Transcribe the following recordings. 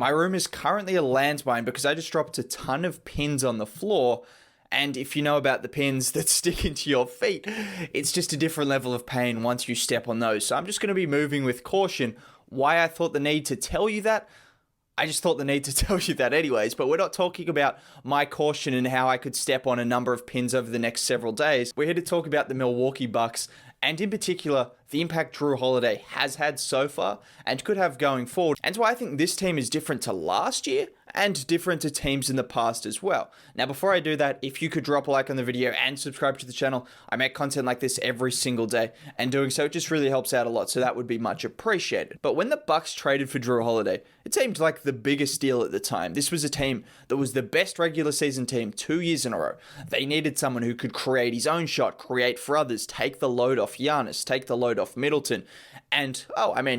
My room is currently a landmine because I just dropped a ton of pins on the floor. And if you know about the pins that stick into your feet, it's just a different level of pain once you step on those. So I'm just going to be moving with caution. Why I thought the need to tell you that? I just thought the need to tell you that anyways, but we're not talking about my caution and how I could step on a number of pins over the next several days. We're here to talk about the Milwaukee Bucks, and in particular, the impact Jrue Holiday has had so far and could have going forward. And why I think this team is different to last year and different to teams in the past as well. Now, before I do that, if you could drop a like on the video and subscribe to the channel, I make content like this every single day, and doing so just really helps out a lot, so that would be much appreciated. But when the Bucks traded for Jrue Holiday, it seemed like the biggest deal at the time. This was a team that was the best regular season team 2 years in a row. They needed someone who could create his own shot, create for others, take the load off Giannis, take the load off Middleton, and,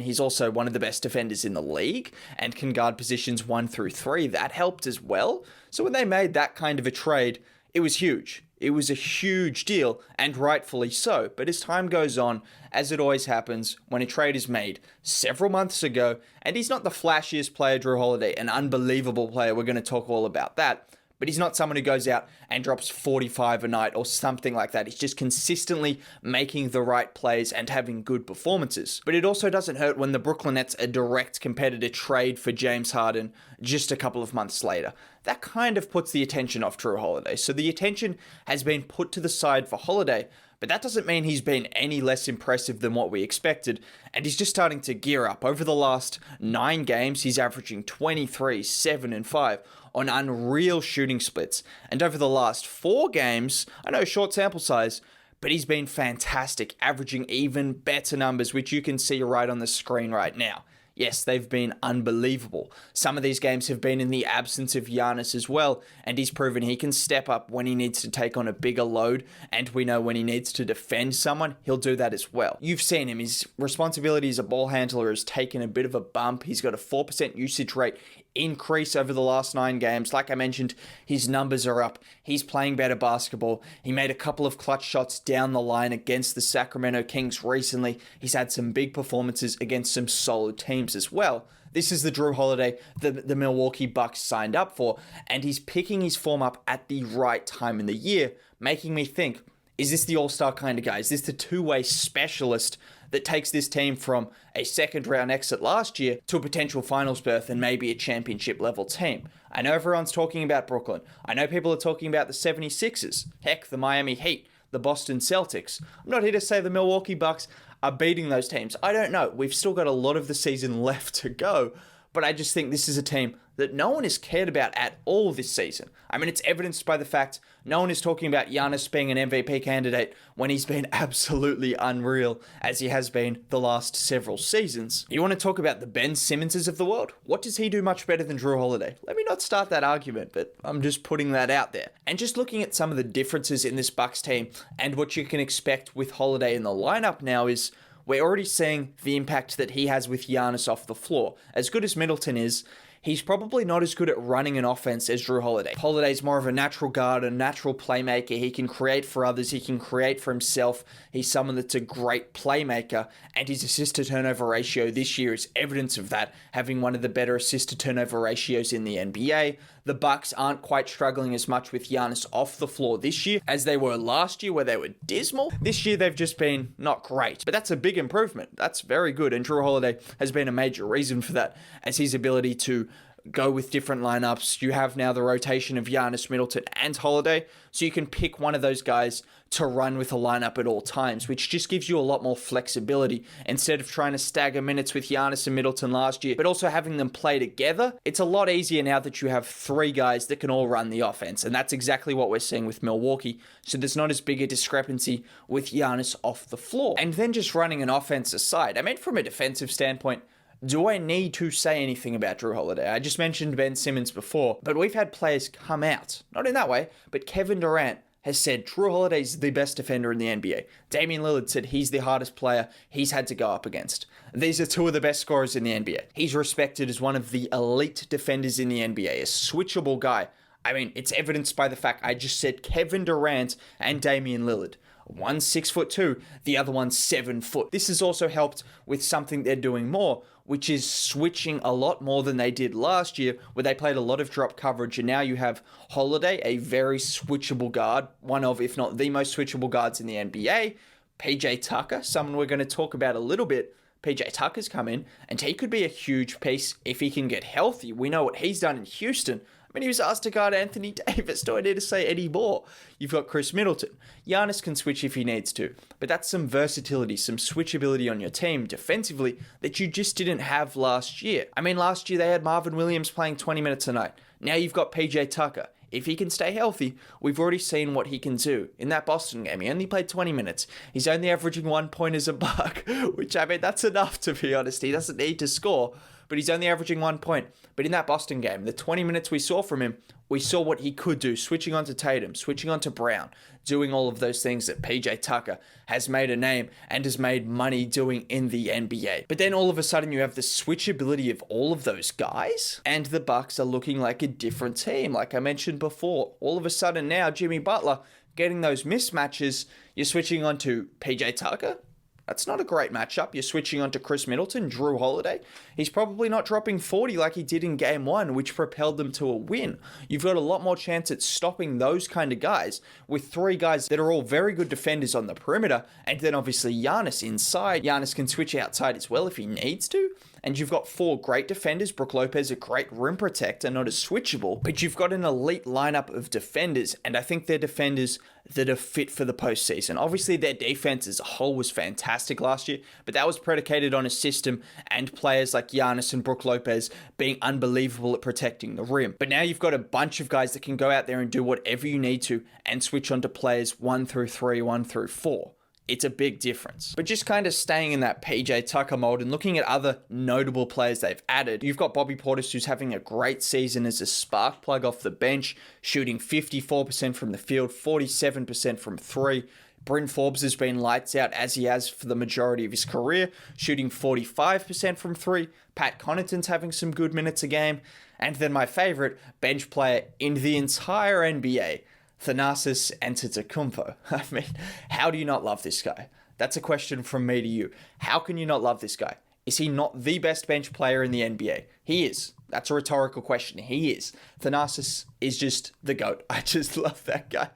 he's also one of the best defenders in the league and can guard positions 1 through 3. That helped as well. So when they made that kind of a trade, it was huge. It was a huge deal, and rightfully so. But as time goes on, as it always happens, when a trade is made several months ago, and he's not the flashiest player, Jrue Holiday, an unbelievable player, we're going to talk all about that, but he's not someone who goes out and drops 45 a night or something like that. He's just consistently making the right plays and having good performances. But it also doesn't hurt when the Brooklyn Nets, a direct competitor, trade for James Harden just a couple of months later. That kind of puts the attention off Jrue Holiday. So the attention has been put to the side for Holiday, but that doesn't mean he's been any less impressive than what we expected, and he's just starting to gear up. Over the last 9 games, he's averaging 23, 7, and 5 on unreal shooting splits. And over the last 4 games, I know short sample size, but he's been fantastic, averaging even better numbers, which you can see right on the screen right now. Yes, they've been unbelievable. Some of these games have been in the absence of Giannis as well, and he's proven he can step up when he needs to take on a bigger load, and we know when he needs to defend someone, he'll do that as well. You've seen him. His responsibility as a ball handler has taken a bit of a bump. He's got a 4% usage rate increase over the last 9 games. Like I mentioned, his numbers are up. He's playing better basketball. He made a couple of clutch shots down the line against the Sacramento Kings recently. He's had some big performances against some solid teams as well. This is the Jrue Holiday the Milwaukee Bucks signed up for, and he's picking his form up at the right time in the year, making me think, is this the all-star kind of guy? Is this the two-way specialist that takes this team from a second-round exit last year to a potential finals berth and maybe a championship-level team? I know everyone's talking about Brooklyn. I know people are talking about the 76ers. Heck, the Miami Heat, the Boston Celtics. I'm not here to say the Milwaukee Bucks are beating those teams. I don't know. We've still got a lot of the season left to go, but I just think this is a team that no one has cared about at all this season. I mean, it's evidenced by the fact no one is talking about Giannis being an MVP candidate when he's been absolutely unreal, as he has been the last several seasons. You want to talk about the Ben Simmonses of the world? What does he do much better than Jrue Holiday? Let me not start that argument, but I'm just putting that out there. And just looking at some of the differences in this Bucks team and what you can expect with Holiday in the lineup now is, we're already seeing the impact that he has with Giannis off the floor. As good as Middleton is, he's probably not as good at running an offense as Jrue Holiday. Holiday's more of a natural guard, a natural playmaker. He can create for others. He can create for himself. He's someone that's a great playmaker, and his assist-to-turnover ratio this year is evidence of that, having one of the better assist-to-turnover ratios in the NBA. The Bucks aren't quite struggling as much with Giannis off the floor this year as they were last year, where they were dismal. This year, they've just been not great, but that's a big improvement. That's very good, and Jrue Holiday has been a major reason for that, as his ability to go with different lineups. You have now the rotation of Giannis, Middleton, and Holiday, so you can pick one of those guys to run with a lineup at all times, which just gives you a lot more flexibility. Instead of trying to stagger minutes with Giannis and Middleton last year, but also having them play together, it's a lot easier now that you have 3 guys that can all run the offense, and that's exactly what we're seeing with Milwaukee, so there's not as big a discrepancy with Giannis off the floor. And then just running an offense aside, I mean, from a defensive standpoint, do I need to say anything about Jrue Holiday? I just mentioned Ben Simmons before, but we've had players come out, not in that way, but Kevin Durant has said Jrue Holiday's the best defender in the NBA. Damian Lillard said he's the hardest player he's had to go up against. These are 2 of the best scorers in the NBA. He's respected as one of the elite defenders in the NBA, a switchable guy. I mean, it's evidenced by the fact I just said Kevin Durant and Damian Lillard. One's 6'2", the other one's 7 foot. This has also helped with something they're doing more, which is switching a lot more than they did last year, where they played a lot of drop coverage, and now you have Holiday, a very switchable guard, one of, if not the most switchable guards in the NBA. PJ Tucker, someone we're going to talk about a little bit. PJ Tucker's come in, and he could be a huge piece if he can get healthy. We know what he's done in Houston. I mean, he was asked to guard Anthony Davis. Do I need to say any more? You've got Chris Middleton. Giannis can switch if he needs to. But that's some versatility, some switchability on your team defensively that you just didn't have last year. I mean, last year they had Marvin Williams playing 20 minutes a night. Now you've got PJ Tucker. If he can stay healthy, we've already seen what he can do. In that Boston game, he only played 20 minutes. He's only averaging 1 point as a buck, which, I mean, that's enough, to be honest. He doesn't need to score, but he's only averaging 1 point. But in that Boston game, the 20 minutes we saw from him, we saw what he could do, switching onto Tatum, switching onto Brown, doing all of those things that PJ Tucker has made a name and has made money doing in the NBA. But then all of a sudden you have the switchability of all of those guys, and the Bucks are looking like a different team. Like I mentioned before, all of a sudden now Jimmy Butler getting those mismatches, you're switching onto PJ Tucker. That's not a great matchup. You're switching on to Chris Middleton, Jrue Holiday. He's probably not dropping 40 like he did in game 1, which propelled them to a win. You've got a lot more chance at stopping those kind of guys with 3 guys that are all very good defenders on the perimeter, and then obviously Giannis inside. Giannis can switch outside as well if he needs to. And you've got 4 great defenders. Brook Lopez, a great rim protector, not as switchable. But you've got an elite lineup of defenders, and I think they're defenders that are fit for the postseason. Obviously, their defense as a whole was fantastic last year, but that was predicated on a system and players like Giannis and Brook Lopez being unbelievable at protecting the rim. But now you've got a bunch of guys that can go out there and do whatever you need to and switch onto players 1 through 3, 1 through 4. It's a big difference. But just kind of staying in that PJ Tucker mold and looking at other notable players they've added, you've got Bobby Portis, who's having a great season as a spark plug off the bench, shooting 54% from the field, 47% from 3. Bryn Forbes has been lights out, as he has for the majority of his career, shooting 45% from 3. Pat Connaughton's having some good minutes a game. And then my favorite bench player in the entire NBA, Thanasis Antetokounmpo. I mean, how do you not love this guy? That's a question from me to you. How can you not love this guy? Is he not the best bench player in the NBA? He is. That's a rhetorical question. He is. Thanasis is just the GOAT. I just love that guy.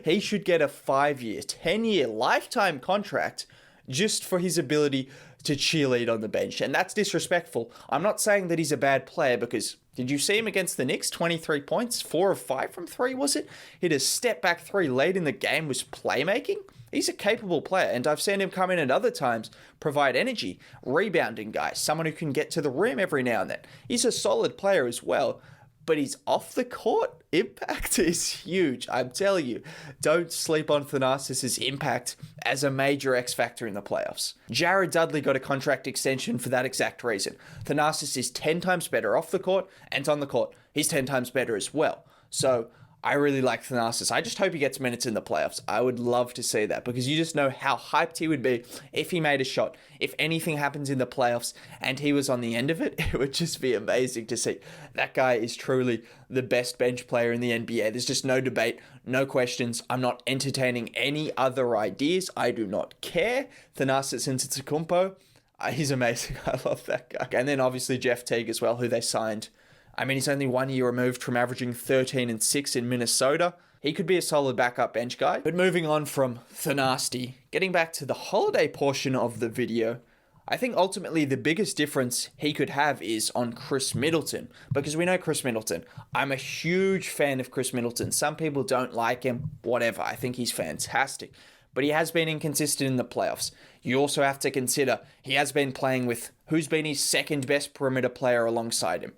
He should get a 5-year, 10-year, lifetime contract just for his ability to cheerlead on the bench. And that's disrespectful. I'm not saying that he's a bad player, because did you see him against the Knicks? 23 points, 4 of 5 from 3, was it? Hit a step back 3 late in the game, was playmaking. He's a capable player, and I've seen him come in at other times, provide energy, rebounding guy, someone who can get to the rim every now and then. He's a solid player as well, but his off the court impact is huge. I'm telling you, don't sleep on Thanasis' impact as a major X factor in the playoffs. Jared Dudley got a contract extension for that exact reason. Thanasis is 10 times better off the court, and on the court, he's 10 times better as well. So I really like Thanasis. I just hope he gets minutes in the playoffs. I would love to see that, because you just know how hyped he would be if he made a shot. If anything happens in the playoffs and he was on the end of it, it would just be amazing to see. That guy is truly the best bench player in the NBA. There's just no debate, no questions. I'm not entertaining any other ideas. I do not care. Thanasis Antetokounmpo, he's amazing. I love that guy. And then obviously Jeff Teague as well, who they signed. I mean, he's only 1 year removed from averaging 13 and 6 in Minnesota. He could be a solid backup bench guy. But moving on from Thanasty, getting back to the Holiday portion of the video, I think ultimately the biggest difference he could have is on Chris Middleton, because we know Chris Middleton. I'm a huge fan of Chris Middleton. Some people don't like him, whatever. I think he's fantastic. But he has been inconsistent in the playoffs. You also have to consider he has been playing with who's been his second best perimeter player alongside him.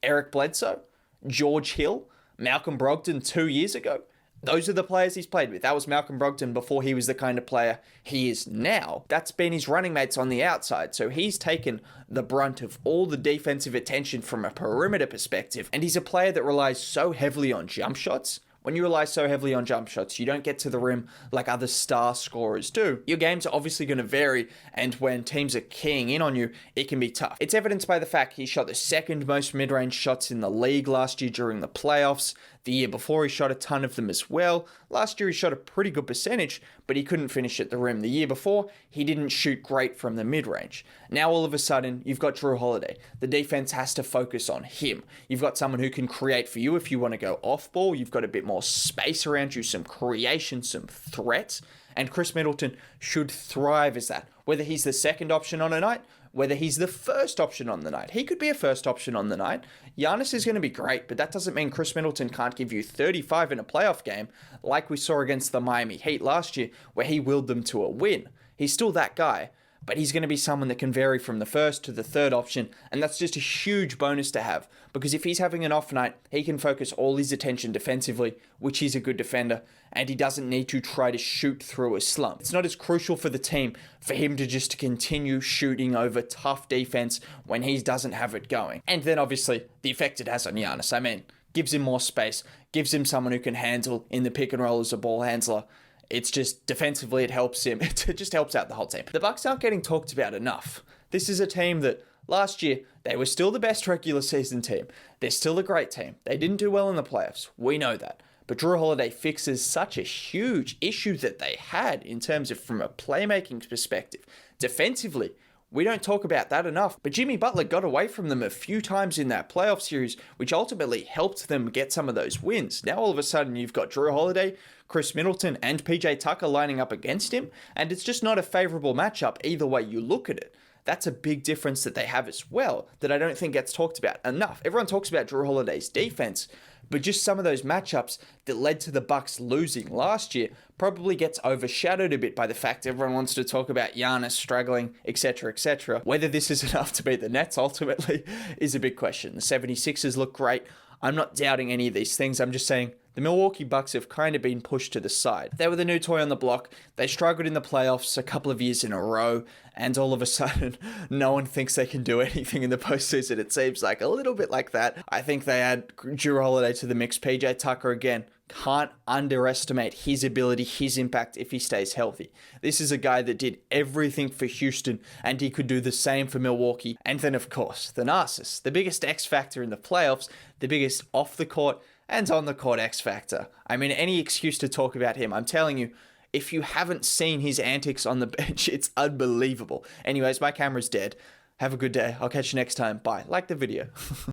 Eric Bledsoe, George Hill, Malcolm Brogdon 2 years ago. Those are the players he's played with. That was Malcolm Brogdon before he was the kind of player he is now. That's been his running mates on the outside. So he's taken the brunt of all the defensive attention from a perimeter perspective. And he's a player that relies so heavily on jump shots. When you rely so heavily on jump shots, you don't get to the rim like other star scorers do. Your games are obviously going to vary, and when teams are keying in on you, it can be tough. It's evidenced by the fact he shot the second most mid-range shots in the league last year during the playoffs. The year before, he shot a ton of them as well. Last year, he shot a pretty good percentage, but he couldn't finish at the rim. The year before, he didn't shoot great from the mid-range. Now, all of a sudden, you've got Jrue Holiday. The defense has to focus on him. You've got someone who can create for you if you want to go off-ball. You've got a bit more space around you, some creation, some threats. And Chris Middleton should thrive as that. Whether he's the second option on a night, whether he's the first option on the night. He could be a first option on the night. Giannis is going to be great, but that doesn't mean Chris Middleton can't give you 35 in a playoff game like we saw against the Miami Heat last year where he willed them to a win. He's still that guy, but he's going to be someone that can vary from the first to the third option, and that's just a huge bonus to have, because if he's having an off night, he can focus all his attention defensively, which he's a good defender, and he doesn't need to try to shoot through a slump. It's not as crucial for the team for him to just continue shooting over tough defense when he doesn't have it going. And then obviously, the effect it has on Giannis. I mean, gives him more space, gives him someone who can handle in the pick and roll as a ball handler. It's just defensively, it helps him. It just helps out the whole team. The Bucks aren't getting talked about enough. This is a team that last year, they were still the best regular season team. They're still a great team. They didn't do well in the playoffs. We know that. But Jrue Holiday fixes such a huge issue that they had in terms of from a playmaking perspective. Defensively, we don't talk about that enough, but Jimmy Butler got away from them a few times in that playoff series, which ultimately helped them get some of those wins. Now all of a sudden you've got Jrue Holiday, Chris Middleton, and PJ Tucker lining up against him, and it's just not a favorable matchup either way you look at it. That's a big difference that they have as well, that I don't think gets talked about enough. Everyone talks about Jrue Holiday's defense, but just some of those matchups that led to the Bucks losing last year probably gets overshadowed a bit by the fact everyone wants to talk about Giannis struggling, etc., etc. Whether this is enough to beat the Nets ultimately is a big question. The 76ers look great. I'm not doubting any of these things. I'm just saying the Milwaukee Bucks have kind of been pushed to the side. They were the new toy on the block. They struggled in the playoffs a couple of years in a row, and all of a sudden, no one thinks they can do anything in the postseason. It seems like a little bit like that. I think they add Jrue Holiday to the mix. PJ Tucker again. Can't underestimate his ability, his impact if he stays healthy. This is a guy that did everything for Houston, and he could do the same for Milwaukee. And then, of course, Thanasis, the biggest X factor in the playoffs, the biggest off the court and on the court X factor. I mean, any excuse to talk about him. I'm telling you, if you haven't seen his antics on the bench, it's unbelievable. Anyways, my camera's dead. Have a good day. I'll catch you next time. Bye. Like the video.